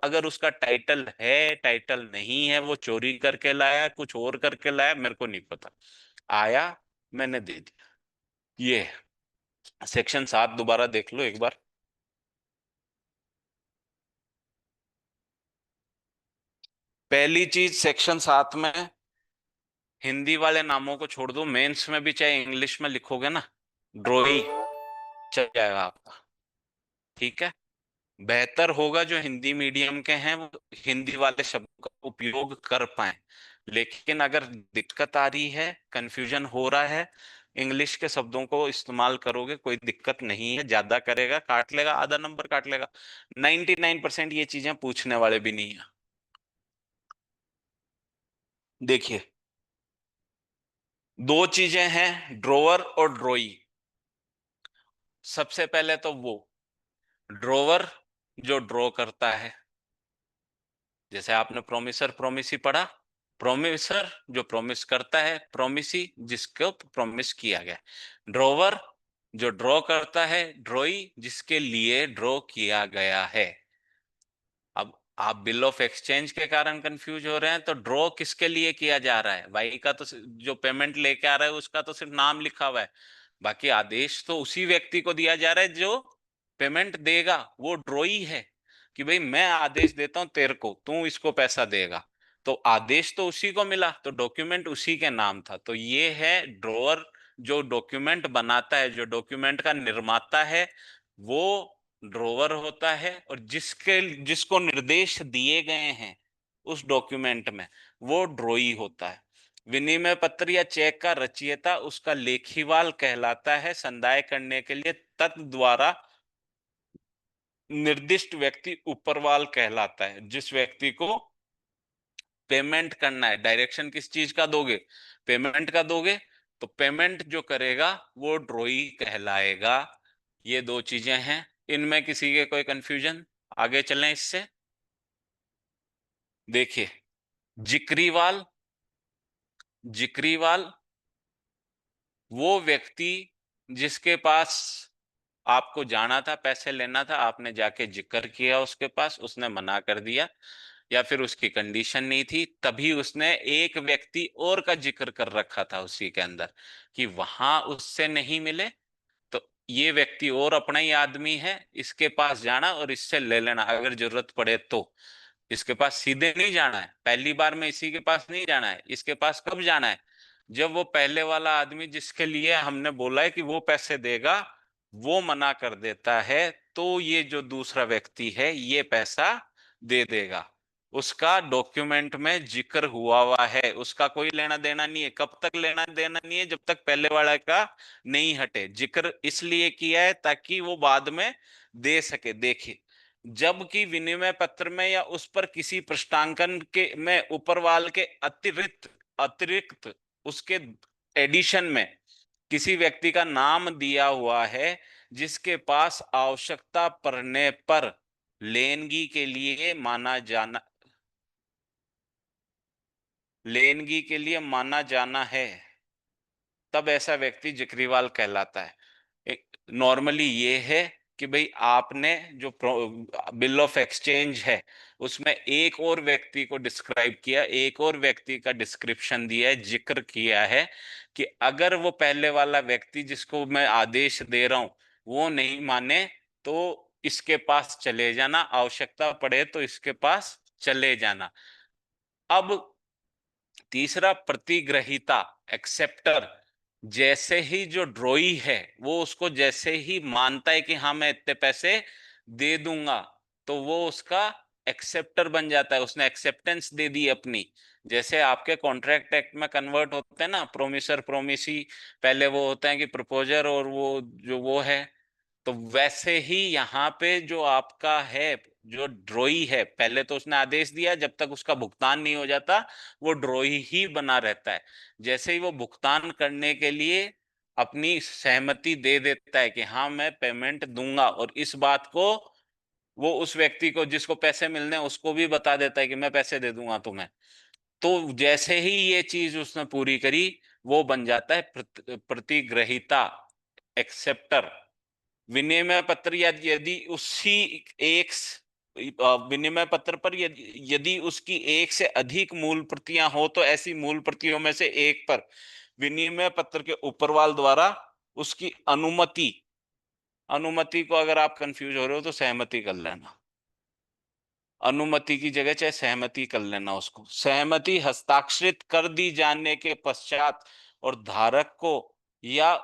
अगर उसका टाइटल है, टाइटल नहीं है, वो चोरी करके लाया, कुछ और करके लाया, मेरे को नहीं पता, आया, मैंने दे दिया। ये सेक्शन 7 दोबारा देख लो एक बार। पहली चीज सेक्शन 7 में, हिंदी वाले नामों को छोड़ दो, मेंस में भी चाहे इंग्लिश में लिखोगे ना, ड्रोई चल जाएगा आपका। ठीक है। बेहतर होगा जो हिंदी मीडियम के हैं वो हिंदी वाले शब्द का उपयोग कर पाए। लेकिन अगर दिक्कत आ रही है, कंफ्यूजन हो रहा है, इंग्लिश के शब्दों को इस्तेमाल करोगे, कोई दिक्कत नहीं है। ज्यादा करेगा काट लेगा, आधा नंबर काट लेगा। 99% ये चीजें पूछने वाले भी नहीं है। देखिए, दो चीजें हैं, ड्रोवर और ड्रोई। सबसे पहले तो वो ड्रोवर जो ड्रॉ करता है, जैसे आपने प्रोमिसर प्रोमिसी पढ़ा, प्रोमिसर जो प्रॉमिस करता है, प्रोमिसी जिसको प्रॉमिस किया गया, ड्रोवर जो ड्रॉ करता है, ड्रॉई जिसके लिए ड्रॉ किया गया है। अब आप बिल ऑफ एक्सचेंज के कारण कंफ्यूज हो रहे हैं, तो ड्रॉ किसके लिए किया जा रहा है? भाई का तो जो पेमेंट लेके आ रहा है उसका तो सिर्फ नाम लिखा हुआ है, बाकी आदेश तो उसी व्यक्ति को दिया जा रहा है जो पेमेंट देगा, वो ड्रॉई है। कि भाई मैं आदेश देता हूं तेरे को, तू इसको पैसा देगा, तो आदेश तो उसी को मिला, तो डॉक्यूमेंट उसी के नाम था। तो ये है ड्रॉअर, जो डॉक्यूमेंट बनाता है, जो डॉक्यूमेंट का निर्माता है, वो ड्रॉवर होता है। और जिसको निर्देश दिए गए हैं उस डॉक्यूमेंट में, वो ड्रॉई होता है। विनिमय पत्र या चेक का रचयिता उसका लेखीवाल कहलाता है। संदाय करने के लिए तत् द्वारा निर्दिष्ट व्यक्ति ऊपरवाल कहलाता है। जिस व्यक्ति को पेमेंट करना है, डायरेक्शन किस चीज का दोगे, पेमेंट का दोगे, तो पेमेंट जो करेगा वो ड्रॉई कहलाएगा। ये दो चीजें हैं, इनमें किसी के कोई कंफ्यूजन? आगे चलें इससे। देखिए, जिक्रीवाल, जिक्रीवाल वो व्यक्ति जिसके पास आपको जाना था, पैसे लेना था, आपने जाके जिक्र किया उसके पास, उसने मना कर दिया, या फिर उसकी कंडीशन नहीं थी, तभी उसने एक व्यक्ति और का जिक्र कर रखा था उसी के अंदर कि वहां उससे नहीं मिले, तो ये व्यक्ति और अपना ही आदमी है, इसके पास जाना और इससे ले लेना अगर जरूरत पड़े तो। इसके पास सीधे नहीं जाना है, पहली बार में इसी के पास नहीं जाना है। इसके पास कब जाना है? जब वो पहले वाला आदमी जिसके लिए हमने बोला है कि वो पैसे देगा, वो मना कर देता है, तो ये जो दूसरा व्यक्ति है ये पैसा दे देगा। उसका डॉक्यूमेंट में जिक्र हुआ हुआ है, उसका कोई लेना देना नहीं है। कब तक लेना देना नहीं है? जब तक पहले वाला का नहीं हटे। जिक्र इसलिए किया है ताकि वो बाद में दे सके। देखिए, जबकि विनिमय पत्र में या उस पर किसी पृष्ठांकन के में ऊपरवाल के अतिरिक्त अतिरिक्त उसके एडिशन में किसी व्यक्ति का नाम दिया हुआ है, जिसके पास आवश्यकता पड़ने पर लेनगी के लिए माना जाना, लेनगी के लिए माना जाना है, तब ऐसा व्यक्ति जिक्रीवाल कहलाता है। नॉर्मली ये है कि भाई आपने जो बिल ऑफ एक्सचेंज है उसमें एक और व्यक्ति को डिस्क्राइब किया, एक और व्यक्ति का डिस्क्रिप्शन दिया है, जिक्र किया है कि अगर वो पहले वाला व्यक्ति जिसको मैं आदेश दे रहा हूं वो नहीं माने, तो इसके पास चले जाना, आवश्यकता पड़े तो इसके पास चले जाना। अब तीसरा, प्रतिग्रहिता, एक्सेप्टर। जैसे ही जो ड्रॉई है वो उसको जैसे ही मानता है कि हाँ मैं इतने पैसे दे दूंगा, तो वो उसका एक्सेप्टर बन जाता है, उसने एक्सेप्टेंस दे दी अपनी। जैसे आपके कॉन्ट्रैक्ट एक्ट में कन्वर्ट होते हैं ना, प्रोमिसर प्रोमिसी, पहले वो होते हैं कि प्रपोजर, और वो जो वो है, तो वैसे ही यहाँ पे जो आपका है, जो ड्रॉई है, पहले तो उसने आदेश दिया, जब तक उसका भुगतान नहीं हो जाता वो ड्रॉई ही बना रहता है। जैसे ही वो भुगतान करने के लिए अपनी सहमति दे देता है कि हाँ मैं पेमेंट दूंगा, और इस बात को वो उस व्यक्ति को जिसको पैसे मिलने हैं उसको भी बता देता है कि मैं पैसे दे दूंगा तुम्हें, तो जैसे ही ये चीज उसने पूरी करी, वो बन जाता है प्रतिग्रहिता, एक्सेप्टर। विनिमय पत्र या यदि उसी एक विनिमय पत्र पर यदि उसकी एक से अधिक मूल प्रतियां हो तो ऐसी मूल प्रतियों में से एक पर विनिमय पत्र के ऊपरवाल द्वारा उसकी अनुमति, अनुमति को अगर आप कंफ्यूज हो रहे हो तो सहमति कर लेना, अनुमति की जगह चाहे सहमति कर लेना उसको, सहमति हस्ताक्षरित कर दी जाने के पश्चात और धारक को या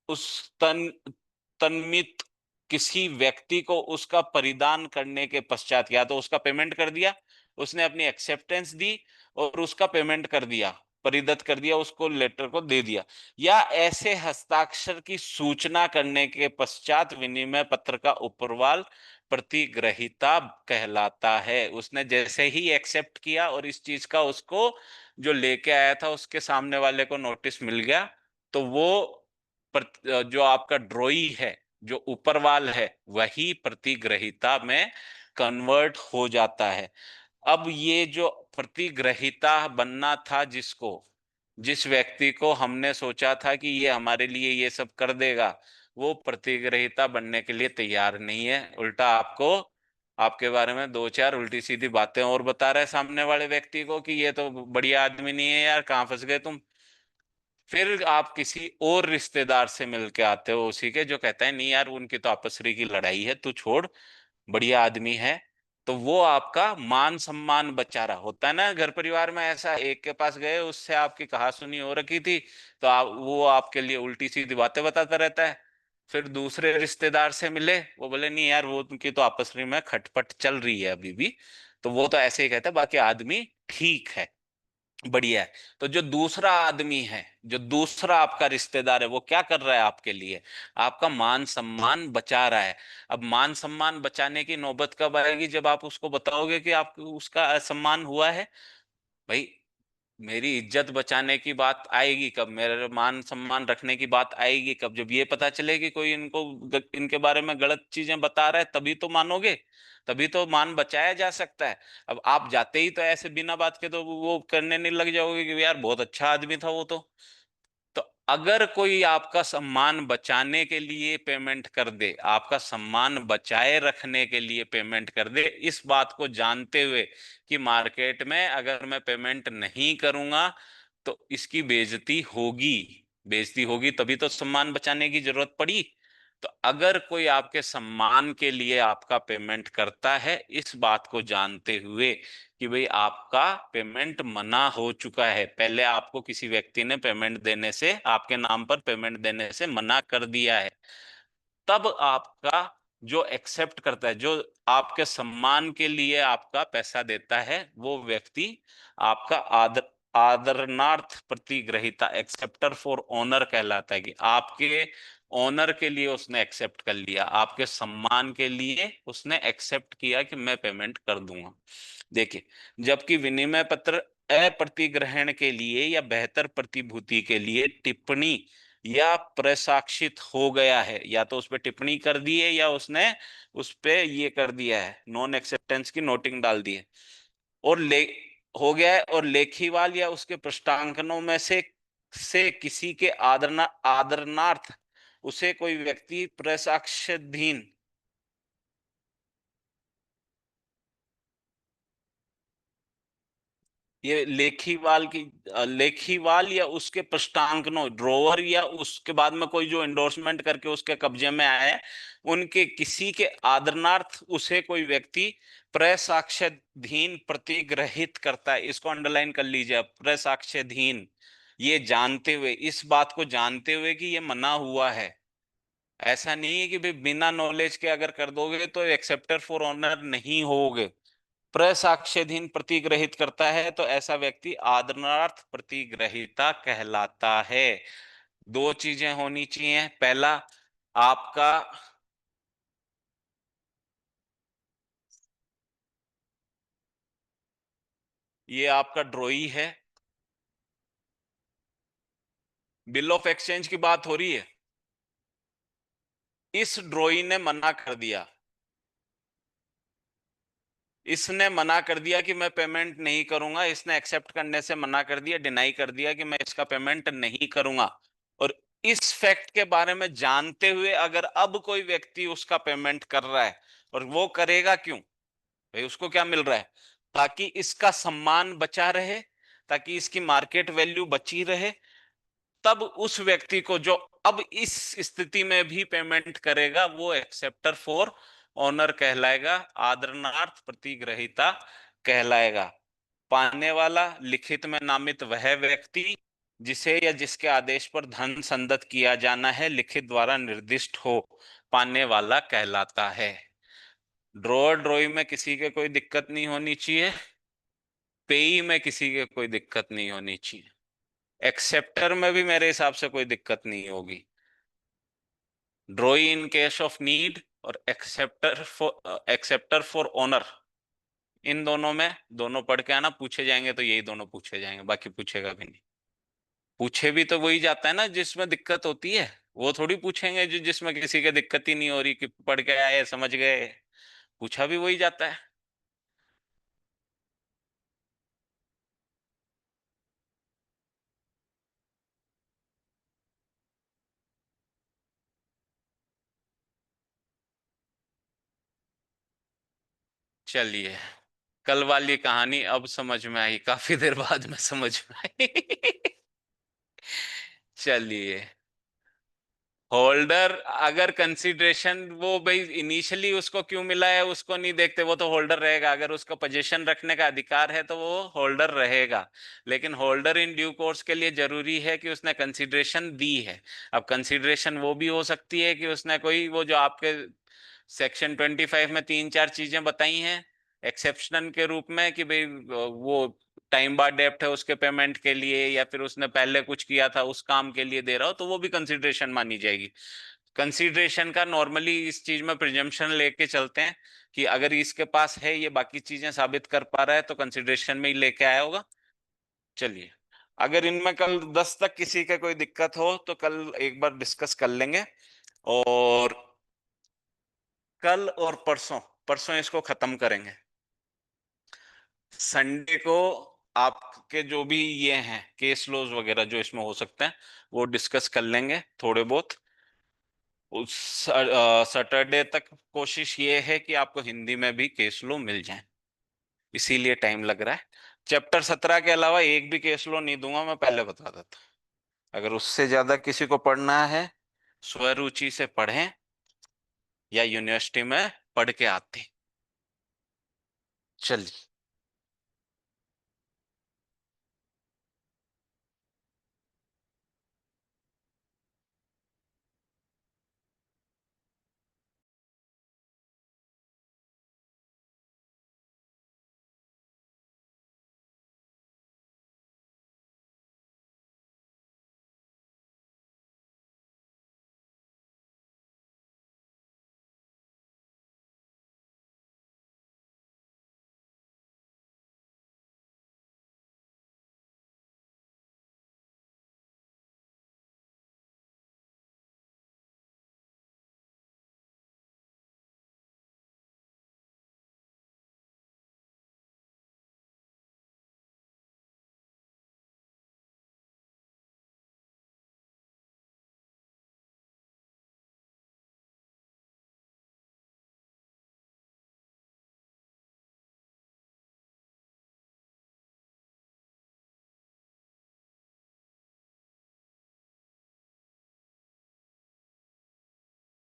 उस तन्मित किसी व्यक्ति को उसका परिधान करने के पश्चात, या तो उसका पेमेंट कर दिया, उसने अपनी एक्सेप्टेंस दी और उसका पेमेंट कर दिया, परिदत्त कर दिया, उसको लेटर को दे दिया, या ऐसे हस्ताक्षर की सूचना करने के पश्चात विनिमय पत्र का ऊपरवाल प्रतिग्रहिता कहलाता है। उसने जैसे ही एक्सेप्ट किया और इस चीज का उसको जो लेके आया था उसके सामने वाले को नोटिस मिल गया, तो वो जो आपका ड्रॉई है, जो ऊपरवाल है, वही प्रतिग्रहिता में कन्वर्ट हो जाता है। अब ये जो प्रतिग्रहिता बनना था, जिसको, जिस व्यक्ति को हमने सोचा था कि ये हमारे लिए ये सब कर देगा, वो प्रतिग्रहिता बनने के लिए तैयार नहीं है, उल्टा आपको आपके बारे में दो चार उल्टी सीधी बातें और बता रहा है सामने वाले व्यक्ति को कि ये तो बढ़िया आदमी नहीं है यार, कहाँ फंस गए तुम। फिर आप किसी और रिश्तेदार से मिलके आते हो उसी के, जो कहता है नहीं यार उनकी तो आपसरी की लड़ाई है, तू छोड़, बढ़िया आदमी है। तो वो आपका मान सम्मान बचा रहा होता है ना। घर परिवार में ऐसा, एक के पास गए उससे आपकी कहा सुनी हो रखी थी, तो वो आपके लिए उल्टी सीधी बातें बताता रहता है। फिर दूसरे रिश्तेदार से मिले, वो बोले नहीं यार वो उनकी तो आपस में खटपट चल रही है अभी भी, तो वो तो ऐसे ही कहता है, बाकी आदमी ठीक है, बढ़िया है। तो जो दूसरा आदमी है, जो दूसरा आपका रिश्तेदार है, वो क्या कर रहा है आपके लिए? आपका मान सम्मान बचा रहा है। अब मान सम्मान बचाने की नौबत कब आएगी? जब आप उसको बताओगे कि आप उसका असम्मान हुआ है। भाई, मेरी इज्जत बचाने की बात आएगी कब, मेरे मान सम्मान रखने की बात आएगी कब? जब ये पता चले कि कोई इनको इनके बारे में गलत चीजें बता रहा है, तभी तो मानोगे, तभी तो मान बचाया जा सकता है। अब आप जाते ही तो ऐसे बिना बात के तो वो करने नहीं लग जाओगे कि यार बहुत अच्छा आदमी था वो तो अगर कोई आपका सम्मान बचाने के लिए पेमेंट कर दे, आपका सम्मान बचाए रखने के लिए पेमेंट कर दे, इस बात को जानते हुए कि मार्केट में अगर मैं पेमेंट नहीं करूंगा तो इसकी बेइज्जती होगी, बेइज्जती होगी, तभी तो सम्मान बचाने की जरूरत पड़ी। तो अगर कोई आपके सम्मान के लिए आपका पेमेंट करता है, इस बात को जानते हुए कि भाई आपका पेमेंट मना हो चुका है, पहले आपको किसी व्यक्ति ने पेमेंट देने से, आपके नाम पर पेमेंट देने से मना कर दिया है, तब आपका जो एक्सेप्ट करता है, जो आपके सम्मान के लिए आपका पैसा देता है, वो व्यक्ति आपका आदरणार्थ प्रतिग्रहिता, एक्सेप्टर फॉर ऑनर कहलाता है। कि आपके ऑनर के लिए उसने एक्सेप्ट कर लिया, आपके सम्मान के लिए उसने एक्सेप्ट किया कि मैं पेमेंट कर दूंगा। देखिए, जबकि विनिमय पत्र अप्रतिग्रहण के लिए या बेहतर प्रतिभूति के लिए टिप्पणी या प्रसाक्षित हो गया है, या तो उस पर टिप्पणी कर दी है या उसने उस पे ये कर दिया है, नॉन एक्सेप्टेंस की नोटिंग डाल दी है, और ले हो गया है, और लेखीवाल या उसके पृष्ठांकनों में से किसी के आदरणार्थ उसे कोई व्यक्ति प्रसाक्ष्यधीन, ये लेखीवाल की, लेखीवाल या उसके पृष्ठांकनों, ड्रोवर या उसके बाद में कोई जो इंडोर्समेंट करके उसके कब्जे में आया है, उनके किसी के आदरणार्थ उसे कोई व्यक्ति प्रसाक्ष्यधीन प्रतिग्रहित करता है। इसको अंडरलाइन कर लीजिए, प्रसाक्ष्यधीन, ये जानते हुए, इस बात को जानते हुए कि ये मना हुआ है। ऐसा नहीं है कि भाई बिना नॉलेज के अगर कर दोगे तो एक्सेप्टर फॉर ऑनर नहीं होगे। प्रसाक्ष्यधीन प्रतिग्रहित करता है तो ऐसा व्यक्ति आदरणार्थ प्रतिग्रहिता कहलाता है। दो चीजें होनी चाहिए, पहला आपका, ये आपका ड्रॉई है, बिल ऑफ एक्सचेंज की बात हो रही है, इस ड्रॉई ने मना कर दिया, इसने मना कर दिया कि मैं पेमेंट नहीं करूंगा, इसने एक्सेप्ट करने से मना कर दिया, डिनाई कर दिया कि मैं इसका पेमेंट नहीं करूंगा। और इस फैक्ट के बारे में जानते हुए अगर अब कोई व्यक्ति उसका पेमेंट कर रहा है और वो करेगा क्यों? भाई उसको क्या मिल रहा है? ताकि इसका सम्मान बचा रहे, ताकि इसकी मार्केट वैल्यू बची रहे। तब उस व्यक्ति को जो अब इस स्थिति में भी पेमेंट करेगा वो एक्सेप्टर फॉर ऑनर कहलाएगा, आदरणार्थ प्रतिग्रहिता कहलाएगा। पाने वाला, लिखित में नामित वह व्यक्ति जिसे या जिसके आदेश पर धन संदत किया जाना है, लिखित द्वारा निर्दिष्ट हो, पाने वाला कहलाता है। ड्रॉअर ड्रॉई में किसी के कोई दिक्कत नहीं होनी चाहिए, पेई में किसी के कोई दिक्कत नहीं होनी चाहिए, एक्सेप्टर में भी मेरे हिसाब से कोई दिक्कत नहीं होगी। ड्रॉई इन केस ऑफ नीड और एक्सेप्टर फॉर ऑनर, इन दोनों में दोनों पढ़ के आना, पूछे जाएंगे तो यही दोनों पूछे जाएंगे, बाकी पूछेगा भी नहीं। पूछे भी तो वही जाता है ना जिसमें दिक्कत होती है, वो थोड़ी पूछेंगे जो जिसमें किसी के दिक्कत ही नहीं हो रही, कि पढ़ के आए समझ गए। पूछा भी वही जाता है। चलिए, कल वाली कहानी अब समझ में आई, काफी देर बाद में समझ में आई। चलिए, होल्डर अगर कंसिडरेशन, वो भाई इनिशियली उसको क्यों मिला है उसको नहीं देखते, वो तो होल्डर रहेगा। अगर उसको पोजीशन रखने का अधिकार है तो वो होल्डर रहेगा। लेकिन होल्डर इन ड्यू कोर्स के लिए जरूरी है कि उसने कंसिडरेशन दी है। अब कंसिडरेशन वो भी हो सकती है कि उसने कोई, वो जो आपके सेक्शन 25 में तीन चार चीजें बताई हैं एक्सेप्शन के रूप में, कि भाई वो टाइम बार डेप्ट है उसके पेमेंट के लिए, या फिर उसने पहले कुछ किया था उस काम के लिए दे रहा हो, तो वो भी कंसिडरेशन मानी जाएगी। कंसिडरेशन का नॉर्मली इस चीज में प्रिजम्पशन लेके चलते हैं कि अगर इसके पास है, ये बाकी चीजें साबित कर पा रहा है, तो कंसिडरेशन में ही लेके आया होगा। चलिए, अगर इनमें कल 10 तक किसी का कोई दिक्कत हो तो कल एक बार डिस्कस कर लेंगे। और कल और परसों, परसों इसको खत्म करेंगे। संडे को आपके जो भी ये हैं केस लॉज वगैरह जो इसमें हो सकते हैं, वो डिस्कस कर लेंगे थोड़े बहुत। उस सैटरडे तक कोशिश ये है कि आपको हिंदी में भी केस लो मिल जाए, इसीलिए टाइम लग रहा है। चैप्टर 17 के अलावा एक भी केस लो नहीं दूंगा, मैं पहले बता देता हूं। अगर उससे ज्यादा किसी को पढ़ना है, स्वरुचि से पढ़ें या यूनिवर्सिटी में पढ़ के आते हैं। चलिए।